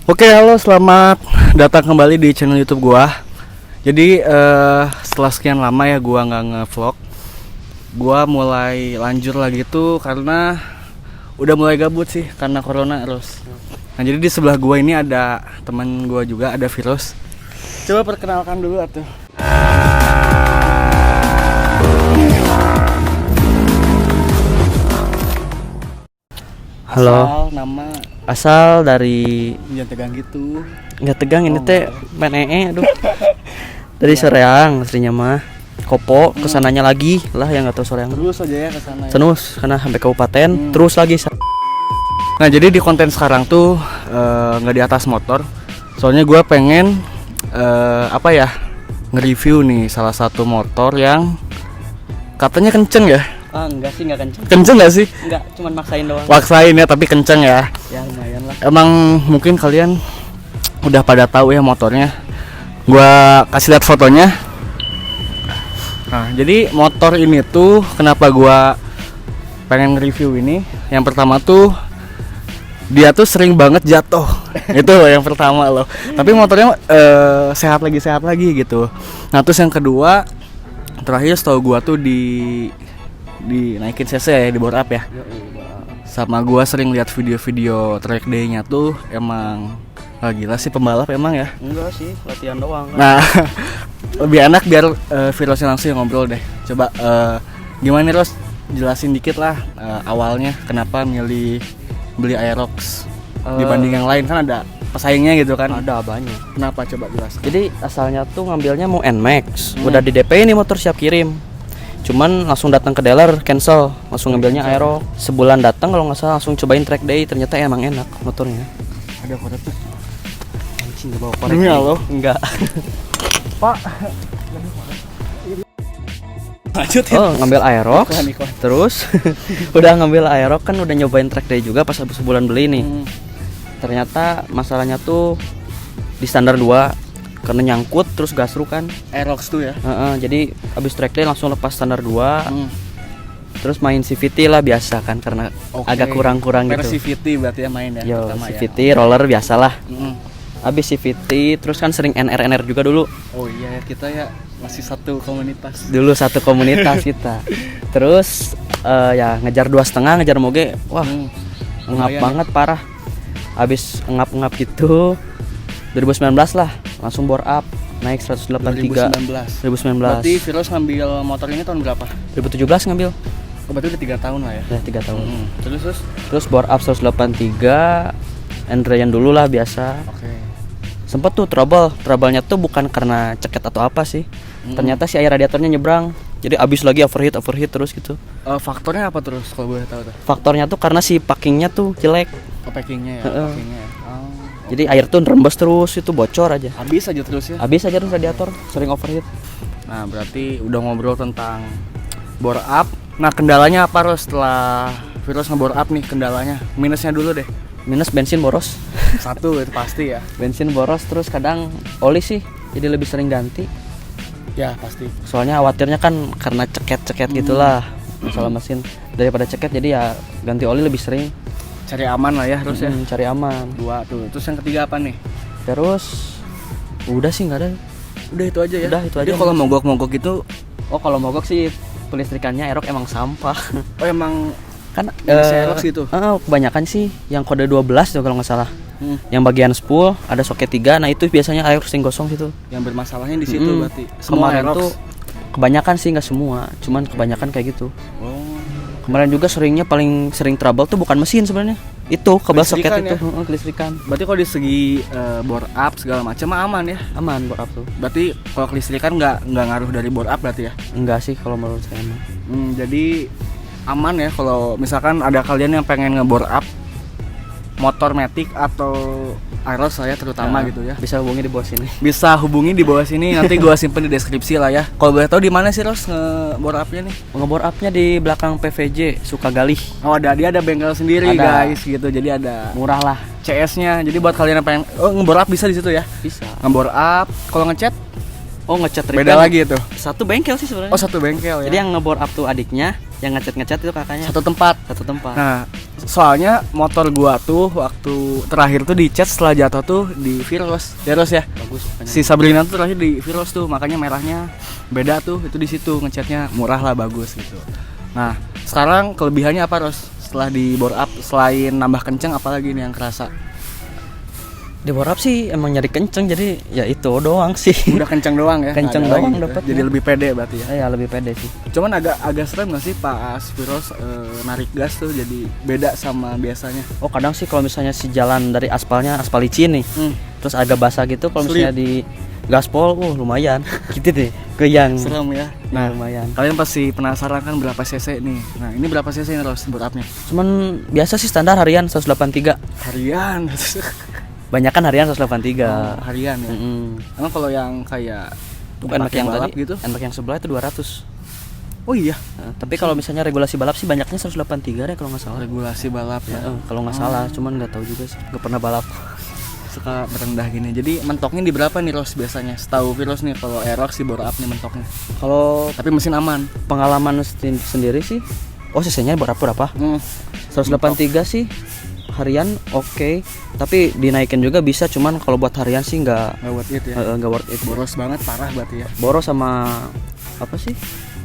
Oke, halo, selamat datang kembali di channel YouTube gua. Jadi setelah sekian lama ya gua nggak nge-vlog, gua mulai lanjut lagi tuh karena udah mulai gabut sih karena corona terus. Nah, jadi di sebelah gua ini ada teman gua juga, ada Virus. Coba perkenalkan dulu atuh. Halo. Nama Asal dari jangan tegang gitu. nggak tegang ini teh main aduh. Dari Soreang aslinya mah. Kopo kesananya lagi lah yang nggak tahu Soreang. Terus aja ya ke sana. Ya. Terus karena sampai kabupaten terus lagi. Nah, jadi di konten sekarang tuh nggak di atas motor. Soalnya gue pengen nge-review nih salah satu motor yang katanya kenceng ya. Ah enggak sih, enggak kenceng. Kenceng nggak sih? Enggak, cuman maksain doang. Maksain ya, tapi kenceng ya. Ya lumayan lah. Emang mungkin kalian udah pada tahu ya motornya. Gua kasih lihat fotonya. Nah, jadi motor ini tuh kenapa gua pengen review ini? Yang pertama tuh dia tuh sering banget jatuh. Itu loh yang pertama loh. Tapi motornya sehat lagi gitu. Nah, terus yang kedua, terakhir setahu gua tuh dinaikin cc ya, di bore up ya. Sama gua sering lihat video-video track day-nya tuh emang gila sih pembalap emang ya. Enggak sih, latihan doang. Nah, lebih enak biar Virosnya langsung ngobrol deh. Coba gimana nih Ros? Jelasin dikit lah awalnya kenapa milih beli Aerox dibanding yang lain, kan ada pesaingnya gitu kan. Ada banyak. Kenapa coba jelas? Jadi asalnya tuh ngambilnya mau NMAX. Udah di DP ini motor siap kirim. Cuman langsung datang ke dealer cancel, langsung ngambilnya Aerox. Sebulan datang kalau nggak salah langsung cobain track day, ternyata emang enak motornya. Ada korek tuh. Anjing, gak bawa korek. Demi Allah. Enggak. Pak. Lanjutin. Oh, ngambil Aerox. Iklan. Terus udah ngambil Aerox kan udah nyobain track day juga pas habis sebulan beli nih. Ternyata masalahnya tuh di standar 2 karena nyangkut terus gasru kan. Aerox tuh ya. Jadi habis track day langsung lepas standar 2. Terus main CVT lah biasa kan karena agak kurang-kurang gitu. CVT berarti ya main ya. Yo, pertama CVT ya. roller biasalah. Habis CVT terus kan sering NR juga dulu. Oh iya ya, kita ya masih satu komunitas. Dulu satu komunitas kita. Terus ya ngejar 2,5, ngejar moge. Wah, ngap banget parah. Habis ngap gitu 2019 lah langsung bore up naik 183. 2019. Berarti Virus ngambil motor ini tahun berapa? 2017 ngambil. Oh, berarti udah 3 tahun lah ya. Ya 3 tahun. Terus Bore up 183. Andrean dulu lah biasa. Oke. Sempet tuh trouble-nya tuh bukan karena ceket atau apa sih. Ternyata si air radiatornya nyebrang. Jadi abis lagi overheat terus gitu. Faktornya apa terus kalau boleh tahu tuh? Faktornya tuh karena si packingnya tuh jelek. Packingnya ya. Jadi air tuh nerembes terus, itu bocor aja. Habis aja terus ya. Habis aja terus radiator, sering overheat. Nah, berarti udah ngobrol tentang bore up. Nah, kendalanya apa Ros setelah Virus nge-bore up nih kendalanya? Minusnya dulu deh. Minus bensin boros. Satu itu pasti ya. Bensin boros, terus kadang oli sih jadi lebih sering ganti. Ya pasti. Soalnya khawatirnya kan karena ceket gitulah masalah mesin. Daripada ceket jadi ya ganti oli lebih sering. Cari aman lah ya terus ya. Cari aman. 2 tuh. Terus yang ketiga apa nih? Terus udah sih nggak ada. Udah itu aja ya. Udah itu aja. Jadi kalau mogok itu, kalau mogok sih pelistrikannya Aerox emang sampah. oh emang Kan Aerox gitu. Kebanyakan sih yang kode 12 tuh kalau nggak salah. Yang bagian spool ada soket 3, nah itu biasanya Aerox yang gosong situ. Yang bermasalahnya di situ berarti. Semua Kemarin tuh kebanyakan sih, nggak semua, cuman kebanyakan kayak gitu. Kemarin juga paling sering trouble tuh bukan mesin sebenarnya. Itu kabel soket itu, kelistrikan. Berarti kalau di segi bore up segala macam aman ya? Aman bore up tuh. Berarti kalau kelistrikan nggak ngaruh dari bore up berarti ya? Enggak sih kalau menurut saya mah. Jadi aman ya kalau misalkan ada kalian yang pengen nge-bore up motor Matic atau Aerox saya terutama gitu ya. Bisa hubungi di bawah sini. Bisa hubungi di bawah sini, nanti gua simpen di deskripsi lah ya. Kalau boleh tahu di mana sih Ros nge-bore up-nya nih? Nge-bore up-nya di belakang PVJ Sukagali. Oh, dia ada bengkel sendiri ada. Guys gitu. Jadi ada murah lah CS-nya. Jadi buat kalian yang pengen nge-bore up bisa di situ ya. Bisa. Nge-bore up, kalau ngecat ngecat beda lagi itu. Satu bengkel sih sebenarnya. Oh, satu bengkel ya. Jadi yang nge-bore up tuh adiknya, yang ngecat itu kakaknya. Satu tempat. Satu tempat. Nah, Soalnya motor gua tuh waktu terakhir tuh dicat setelah jatuh tuh di Viros ya Ros ya. Bagus. Si Sabrina tuh terakhir di Viros tuh, makanya merahnya beda tuh, itu di situ ngecatnya murah lah, bagus gitu. Nah sekarang kelebihannya apa Ros? Setelah di bore up, selain nambah kenceng apalagi nih yang kerasa? Di bore up sih emang nyari kenceng, jadi ya itu doang sih. Udah kenceng doang ya? Kenceng Nggak ada doang lagi gitu. dapetnya. Jadi lebih pede berarti ya? Ya lebih pede sih. Cuman agak serem gak sih pas Viros narik gas tuh jadi beda sama biasanya? Oh kadang sih kalau misalnya si jalan dari aspalnya aspal licin nih, terus agak basah gitu, kalau misalnya di gaspol, lumayan. Gitu deh, goyang. Serem ya? Nah lumayan. kalian pasti penasaran kan berapa cc nih? Nah ini berapa cc nih Ros bore up-nya? Cuman biasa sih standar harian 183. Harian? Banyakan harian 183. Harian ya? Emang kalau yang kayak Bukan pakai yang balap tadi gitu? NMAX yang sebelah itu 200. Oh iya? Tapi kalau misalnya regulasi balap sih banyaknya 183 deh kalau nggak salah. Regulasi balap ya? Kalau nggak salah, cuman nggak tahu juga sih, nggak pernah balap. Suka merendah gini. Jadi mentoknya di berapa nih Ros biasanya? Setahu Viros nih kalau Aerox di bore up nih mentoknya. Kalau Tapi mesin aman. pengalaman sendiri sih, cc-nya berapa? 183 sih harian oke. Tapi dinaikin juga bisa, cuman kalau buat harian sih nggak Nggak worth it ya? nggak worth it. Boros banget, parah berarti ya? Boros sama apa sih?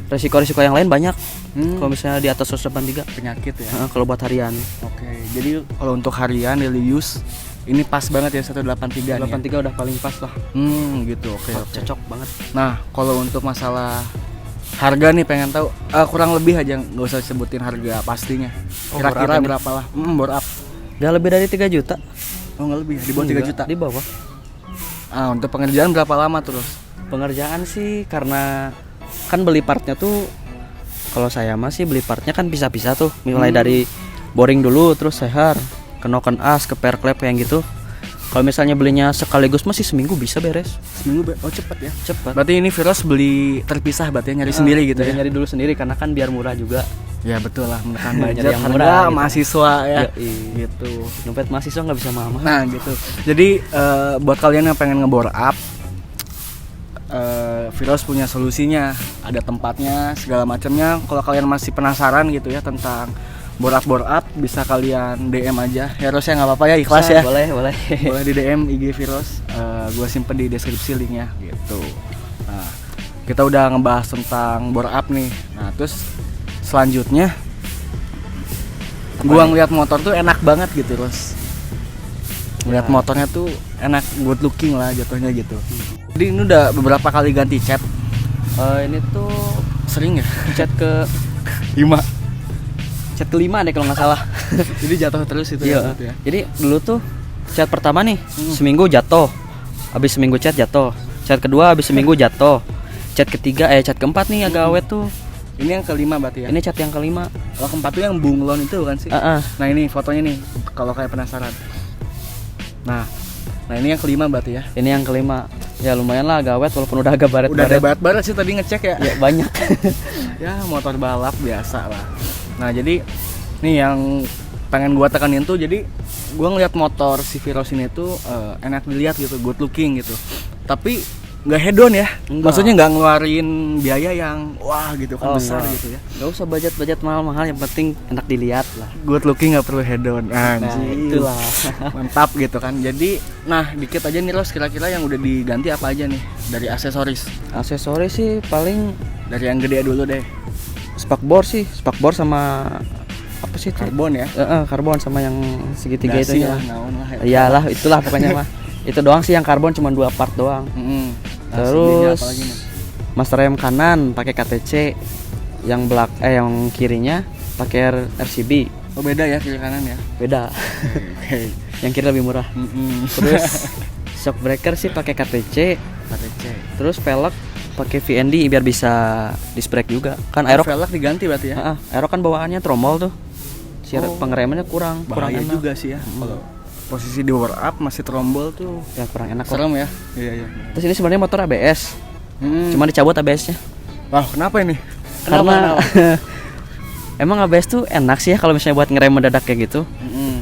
Resiko-resiko yang lain banyak. Kalau misalnya di atas 183 Penyakit ya? kalau buat harian. Oke, jadi kalau untuk harian daily use ini pas banget ya 183 nih 183 udah paling pas lah. Gitu, oke. Cocok banget. Nah, kalau untuk masalah harga nih pengen tahu kurang lebih aja, nggak usah sebutin harga pastinya. Kira-kira bore up berapa lah? Bore up. Udah lebih dari 3 juta. Oh nggak lebih ya? Di bawah 3 juta? Di bawah. Untuk pengerjaan berapa lama terus? Pengerjaan sih karena kan beli partnya tuh, kalau saya masih beli partnya kan pisah-pisah tuh, mulai dari boring dulu, terus seher, kenoken as, ke per klep yang gitu. Kalau misalnya belinya sekaligus masih seminggu bisa beres. Seminggu? Oh cepet ya? Cepet. Berarti ini Viros beli terpisah berarti ya, nyari sendiri gitu ya? Nyari dulu sendiri karena kan biar murah juga. Ya betul lah, menekan Nyari budget yang harga murah gitu. mahasiswa ya. Gitu. Dompet mahasiswa nggak bisa mahal. Nah gitu. Jadi buat kalian yang pengen ngebore up, Viros punya solusinya, ada tempatnya segala macamnya. Kalau kalian masih penasaran gitu ya tentang bore up bisa kalian DM aja. Ya Ros ya, nggak apa-apa ya, ikhlas Bisa, ya. Boleh. Boleh di DM IG Viros. Gue simpen di deskripsi linknya gitu. Nah, kita udah ngebahas tentang bore up nih. Nah terus selanjutnya gua ngeliat motor tuh enak banget gitu Ros. Ngeliat motornya tuh enak, good looking lah jatuhnya gitu. Jadi ini udah beberapa kali ganti cat. Ini tuh Sering ya? cat ke 5. cat kelima deh kalau nggak salah. Jadi jatuh terus itu Iya. ya. Jadi dulu tuh cat pertama nih seminggu jatuh, habis seminggu cat jatuh. Cat kedua habis seminggu jatuh. Cat ketiga cat keempat nih agak awet tuh. Ini yang kelima berarti ya? Ini cat yang kelima. Kalau keempat tuh yang bunglon itu bukan sih? Nah ini fotonya nih, kalau kayak penasaran. Nah ini yang kelima berarti ya? Ini yang kelima. Ya lumayan lah agak awet walaupun udah agak baret. Udah ada baret-baret sih tadi ngecek ya? Ya banyak. Ya motor balap biasa lah. Nah jadi nih yang pengen gua tekanin tuh, jadi gua ngeliat motor si Viros ini tuh enak dilihat gitu, good looking gitu. Tapi nggak hedon ya? Enggak. Maksudnya nggak ngeluarin biaya yang wah gitu kan, besar enggak. gitu ya? Gak usah budget mahal-mahal, yang penting enak dilihat lah. Good looking nggak perlu hedon. Nah Anjir. itulah. Mantap gitu kan. Jadi nah dikit aja nih Ros, kira-kira yang udah diganti apa aja nih dari aksesoris? Aksesoris sih paling Dari yang gede dulu deh. spakbor sama apa sih itu? Karbon ya? Karbon sama yang segitiga Dasi itu ya. lah, naon lah ya. Iyalah, itulah pokoknya mah. Itu doang sih yang karbon, cuma 2 part doang. Nah, Terus apa lagi nih? master rem kanan pakai KTC, yang yang kirinya pakai RCB. Oh beda ya kiri kanan ya? Beda. Oke. Yang kiri lebih murah. Terus shock breaker sih pakai KTC. KTC. Terus velg pakai VND biar bisa disc brake juga. Kan Aerox velg diganti berarti ya? Aerox kan bawaannya tromol tuh. Pengeremannya kurang Bahaya enak juga sih ya. Kalau posisi di bore up masih trombol tuh ya, kurang enak kok. serem ya. Iya. Terus ini sebenarnya motor ABS. Cuma dicabut ABS-nya. Wah, kenapa ini? Karena emang ABS tuh enak sih ya kalau misalnya buat ngerem mendadak kayak gitu.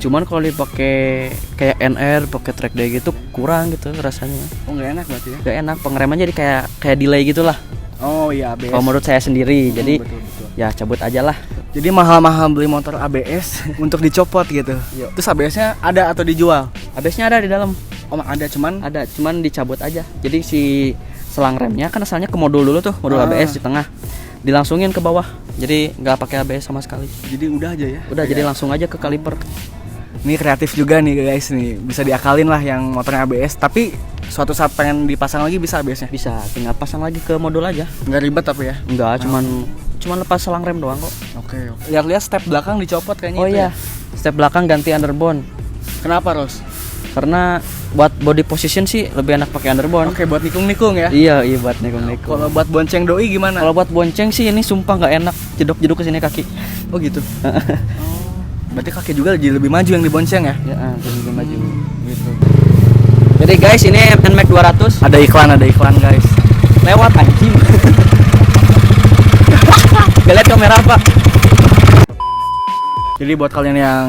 Cuman kalau dipakai kayak NR, pakai track day gitu kurang gitu rasanya. Oh, nggak enak berarti ya? Gak enak, pengeremannya jadi kayak delay gitulah. Oh iya, ABS. Kalau menurut saya sendiri, jadi betul. ya cabut aja lah. Jadi mahal-mahal beli motor ABS untuk dicopot gitu. Iya. Terus ABS-nya ada atau dijual? ABS-nya ada di dalam. Oh, ada cuman Dicabut aja. Jadi si selang remnya kan asalnya ke modul dulu tuh, modul ABS di tengah. Dilangsungin ke bawah. Jadi nggak pakai ABS sama sekali. jadi udah aja ya. Udah jadi langsung aja ke kaliper. Ini kreatif juga nih guys nih. Bisa diakalin lah yang motornya ABS, tapi suatu saat pengen dipasang lagi bisa ABS-nya. Bisa tinggal pasang lagi ke modul aja. Nggak ribet tapi ya. Enggak, cuman lepas selang rem doang kok. Oke. Lihat-lihat step belakang dicopot kayaknya Oh itu iya. ya. Step belakang ganti underbone. Kenapa, Ros? Karena buat body position sih lebih enak pakai underbone. Oke, buat nikung-nikung ya. Iya buat nikung-nikung. Kalau buat bonceng doi gimana? Kalau buat bonceng sih ini sumpah nggak enak, jedok-jedok ke sini kaki. Oh gitu. Berarti kaki juga jadi lebih maju yang dibonceng ya? Ya, jadi lebih maju. Gitu. Jadi guys, ini NMAX 200 Ada iklan guys. lewat anjing. Gak lihat kamera apa? Jadi buat kalian yang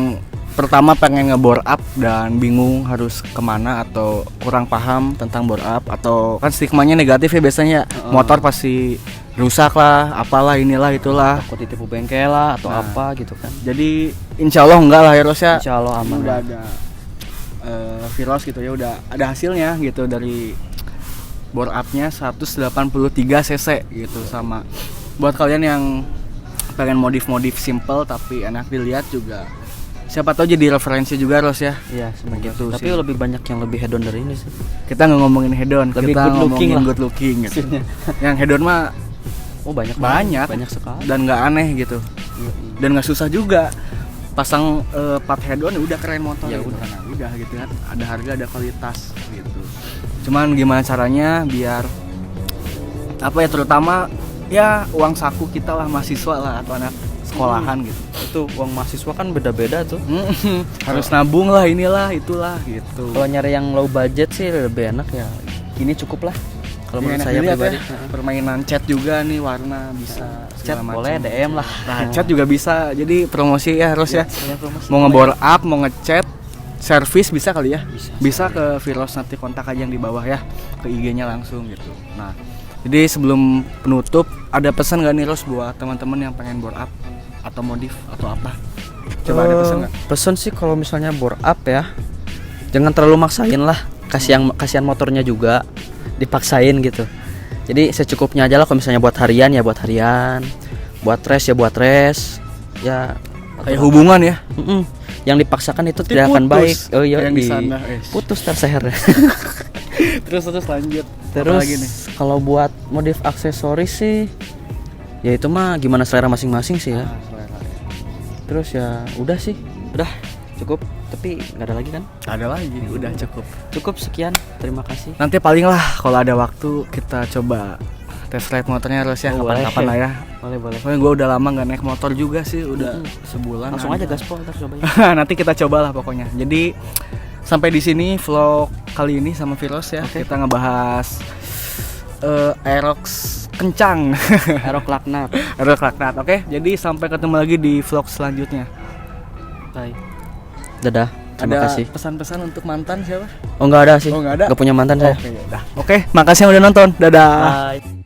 pertama pengen nge-bore up dan bingung harus kemana atau kurang paham tentang bore up, atau kan stigmanya negatif ya biasanya, motor pasti rusak lah, apalah inilah itulah. Takut ditipu bengkel lah atau Nah. apa gitu kan. Jadi insya Allah enggak lah ya Ros ya. Insya Allah aman. Udah ada Viros gitu ya, udah ada hasilnya gitu dari bore up-nya 183 cc gitu. Sama buat kalian yang pengen modif-modif simple tapi enak dilihat juga, siapa tahu jadi referensi juga Ros ya. Iya, Begitu tapi sih. lebih banyak yang lebih hedon dari ini sih. Kita nggak ngomongin hedon, Lebih kita good looking ngomongin lah. good looking gitu. Yang hedon mah Oh banyak sekali. dan nggak aneh gitu, Iya. dan nggak susah juga. Pasang part head-on ya udah keren motor Ya gitu. udah. Nah, udah gitu kan, ada harga ada kualitas gitu. Cuman gimana caranya biar apa ya, terutama ya uang saku kita lah, mahasiswa lah atau anak sekolahan gitu. Itu uang mahasiswa kan beda-beda tuh. Harus nabung lah, inilah itulah gitu. Kalau nyari yang low budget sih lebih enak ya. Ini cukup lah. Kalau menurut Enak saya dilihat pribadi. ya. Permainan cat juga nih, warna bisa Chat segala boleh macam. DM lah. Nah, cat juga bisa. Jadi promosi ya harus ya. Sekalian promosi. Mau ngebore up, mau ngechat, servis bisa kali ya? Bisa. Ke Viros, nanti kontak aja yang di bawah ya, ke IG-nya langsung gitu. Nah, jadi sebelum penutup ada pesan gak nih Ros buat teman-teman yang pengen bore up atau modif atau apa? Coba ada pesan nggak? Pesan sih kalau misalnya bore up ya, jangan terlalu maksain lah. Kasihan motornya juga dipaksain gitu. Jadi secukupnya aja lah. Kalau misalnya buat harian ya buat harian, buat race ya buat race. Ya Kayak hubungan ya? Yang dipaksakan itu Nanti tidak akan putus baik. Oh iya, yang di sana, putus terseher. terus lanjut. Terus Apalagi nih? kalau buat modif aksesoris sih, ya itu mah gimana selera masing-masing sih ya. Terus ya udah sih, udah cukup. Tapi nggak ada lagi kan? Ada lagi, udah cukup. Cukup sekian. Terima kasih. Nanti paling lah kalau ada waktu kita coba test ride motornya Ros ya, Oh, boleh. kapan-kapan lah ya. Boleh. Soalnya gue udah lama nggak naik motor juga sih, udah sebulan. Langsung aja gaspol ntar cobain. Nanti kita cobalah pokoknya. Jadi sampai di sini vlog kali ini sama Viros ya. Kita ngebahas Aerox kencang. Aerox laknat. Aerox laknat. Oke, jadi sampai ketemu lagi di vlog selanjutnya. Bye. Dadah. Terima Ada kasih. pesan-pesan untuk mantan siapa? Oh nggak ada sih. Oh, nggak ada? Nggak punya mantan saya. Oke, ya udah. Oke, makasih yang udah nonton. Dadah. Bye.